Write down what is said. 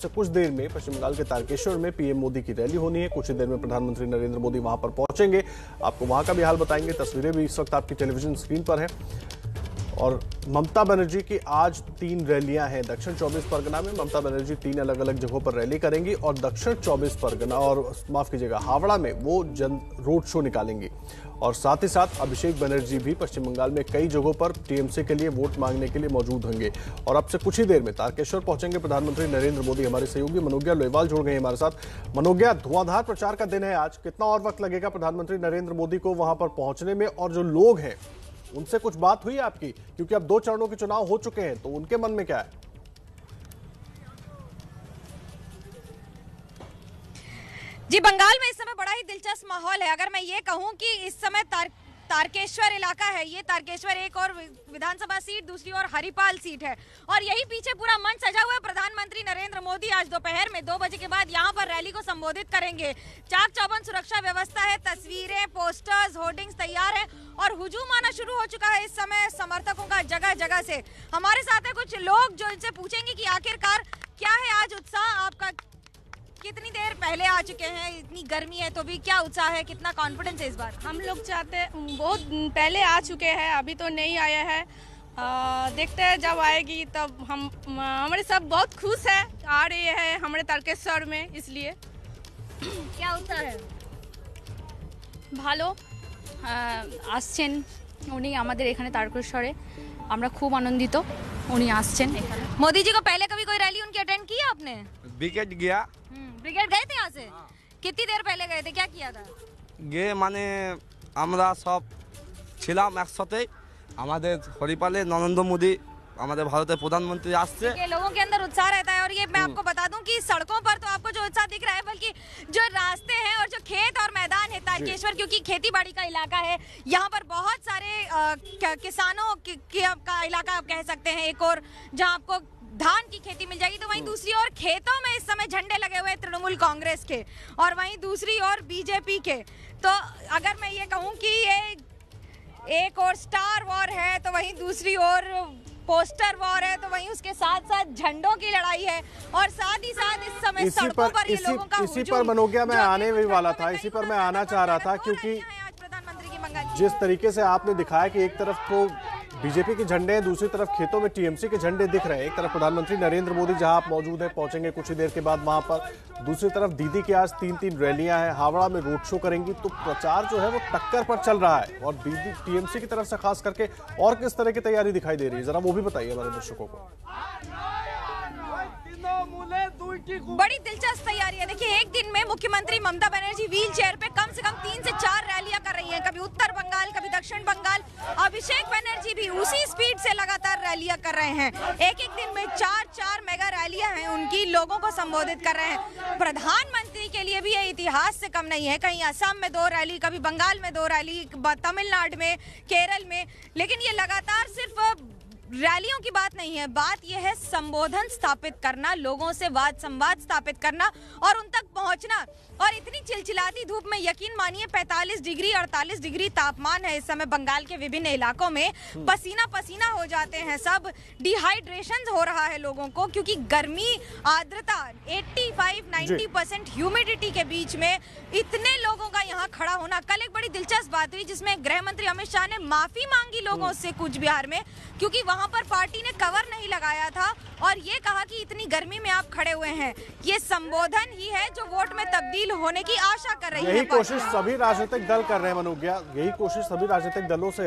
से कुछ देर में पश्चिम बंगाल के तारकेश्वर में पीएम मोदी की रैली होनी है। कुछ ही देर में प्रधानमंत्री नरेंद्र मोदी वहां पर पहुंचेंगे। आपको वहां का भी हाल बताएंगे। तस्वीरें भी इस वक्त आपकी टेलीविजन स्क्रीन पर हैं। और ममता बनर्जी की आज 3 रैलियां हैं। दक्षिण 24 परगना में ममता बनर्जी 3 अलग अलग जगहों पर रैली करेंगी और दक्षिण 24 परगना और माफ कीजिएगा हावड़ा में वो जन रोड शो निकालेंगी। और साथ ही साथ अभिषेक बनर्जी भी पश्चिम बंगाल में कई जगहों पर टीएमसी के लिए वोट मांगने के लिए मौजूद होंगे। और अब से कुछ ही देर में तारकेश्वर पहुंचेंगे प्रधानमंत्री नरेंद्र मोदी। हमारे सहयोगी मनोज्ञा लोईवाल जुड़ गए हमारे साथ। मनोज्ञा, धुआंधार प्रचार का दिन है आज, कितना और वक्त लगेगा प्रधानमंत्री नरेंद्र मोदी को वहां पर पहुंचने में? और जो लोग हैं उनसे कुछ बात हुई आपकी, क्योंकि अब 2 चरणों के चुनाव हो चुके हैं, तो उनके मन में क्या है? जी, बंगाल में इस समय बड़ा ही दिलचस्प माहौल है। अगर मैं ये कहूं कि इस समय तारकेश्वर इलाका है, ये तारकेश्वर एक और विधानसभा सीट, दूसरी ओर हरिपाल सीट है और यही पीछे पूरा मंच सजा हुआ है। प्रधानमंत्री नरेंद्र मोदी आज दोपहर में 2 बजे के बाद यहाँ पर रैली को संबोधित करेंगे। चाक चौबंद सुरक्षा व्यवस्था है, तस्वीरें, पोस्टर्स, होर्डिंग्स तैयार है और हुजूम आना शुरू हो चुका है इस समय समर्थकों का जगह जगह से। हमारे साथ है कुछ लोग जो इनसे पूछेंगे कि आखिरकार क्या है आज उत्साह आपका, कितनी देर पहले आ चुके हैं, इतनी गर्मी है तो भी क्या उत्साह है, कितना कॉन्फिडेंस है इस बार? हम लोग चाहते बहुत पहले आ चुके हैं, अभी तो नहीं आया है। देखते हैं जब आएगी तब हमारे सब बहुत खुश है, आ रही है हमारे तारकेश्वर में, इसलिए। क्या उत्साह है? ভালো আসছেন উনি আমাদের এখানে তারকেশ্বরে, আমরা খুব আনন্দিত উনি আসছেন এখানে। मोदी जी को पहले कभी कोई रैली उनकी अटेंड की आपने? ब्रिगेड गया। ब्रिगेड गए थे यहाँ से? कितनी देर पहले गए थे, क्या किया था? গিয়ে মানে আমরা সব ছিলাম একসাথে। আমাদের হরিপালে নরেंद्र मोदी हमारे भारत प्रधानमंत्री আসছে। लोगों के अंदर उत्साह रहता है और ये मैं आपको बता दूं कि सड़कों पर तो आपको जो उत्साह दिख रहा है, बल्कि जो रास्ते हैं और जो खेत और मैदान है तारकेश्वर, क्योंकि खेती बाड़ी का इलाका है, यहाँ पर बहुत सारे किसानों का इलाका आप कह सकते हैं एक और, जहाँ आपको धान की खेती मिल जाएगी। तो वहीं दूसरी ओर खेतों में इस समय झंडे लगे हुए हैं तृणमूल कांग्रेस के और वहीं दूसरी ओर बीजेपी के। तो अगर मैं ये कहूँ कि ये एक और स्टार वॉर है तो वहीं दूसरी ओर पोस्टर वॉर है, तो वहीं उसके साथ साथ झंडों की लड़ाई है और साथ ही साथ इस समय सड़कों पर ये लोगों का इसी पर मनोज्ञा मैं आने भी वाला था, इसी पर मैं आना चाह रहा था, क्योंकि प्रधानमंत्री की मंगल जिस तरीके से आपने दिखाया कि एक तरफ तो बीजेपी के झंडे हैं, दूसरी तरफ खेतों में टीएमसी के झंडे दिख रहे हैं। एक तरफ प्रधानमंत्री नरेंद्र मोदी जहां आप मौजूद हैं, पहुंचेंगे कुछ ही देर के बाद वहां पर, दूसरी तरफ दीदी की आज 3 रैलियां हैं, हावड़ा में रोड शो करेंगी। तो प्रचार जो है वो टक्कर पर चल रहा है और दीदी टीएमसी की तरफ से खास करके और किस तरह की तैयारी दिखाई दे रही है, जरा वो भी बताइए हमारे दर्शकों को। बड़ी दिलचस्प तैयारी है। देखिए, एक दिन में मुख्यमंत्री ममता बनर्जी व्हील चेयर पे कम से कम 3 से 4 रैलियां कर रही हैं, कभी उत्तर बंगाल, कभी दक्षिण बंगाल। अभिषेक बनर्जी भी उसी स्पीड से लगातार रैलियां कर रहे हैं। एक एक दिन में 4 मेगा रैलियां हैं उनकी, लोगों को संबोधित कर रहे हैं। प्रधानमंत्री के लिए भी ये इतिहास से कम नहीं है, कहीं असम में 2 रैली, कभी बंगाल में 2 रैली, तमिलनाडु में, केरल में। लेकिन ये लगातार सिर्फ रैलियों की बात नहीं है, बात यह है संबोधन स्थापित करना, लोगों से वाद संवाद स्थापित करना और उन तक पहुंचना। और इतनी चिलचिलाती धूप में यकीन मानिए 45 डिग्री 48 डिग्री तापमान है इस समय बंगाल के विभिन्न इलाकों में। पसीना पसीना हो जाते हैं सब, डिहाइड्रेशन हो रहा है लोगों को, क्योंकि गर्मी, आर्द्रता 85-90% ह्यूमिडिटी के बीच में इतने लोगों का यहाँ खड़ा होना। कल एक बड़ी दिलचस्प बात हुई जिसमें गृह मंत्री अमित शाह ने माफी मांगी लोगों से कूच बिहार में, क्योंकि वहां पर पार्टी ने कवर नहीं लगाया था और ये कहा कि इतनी गर्मी में आप खड़े हुए हैं। ये संबोधन ही है जो वोट में तब्दील होने की आशा कर रही है। यही कोशिश सभी राजनीतिक दल कर रहे हैं मनोज्ञा, यही कोशिश सभी राजनीतिक दलों से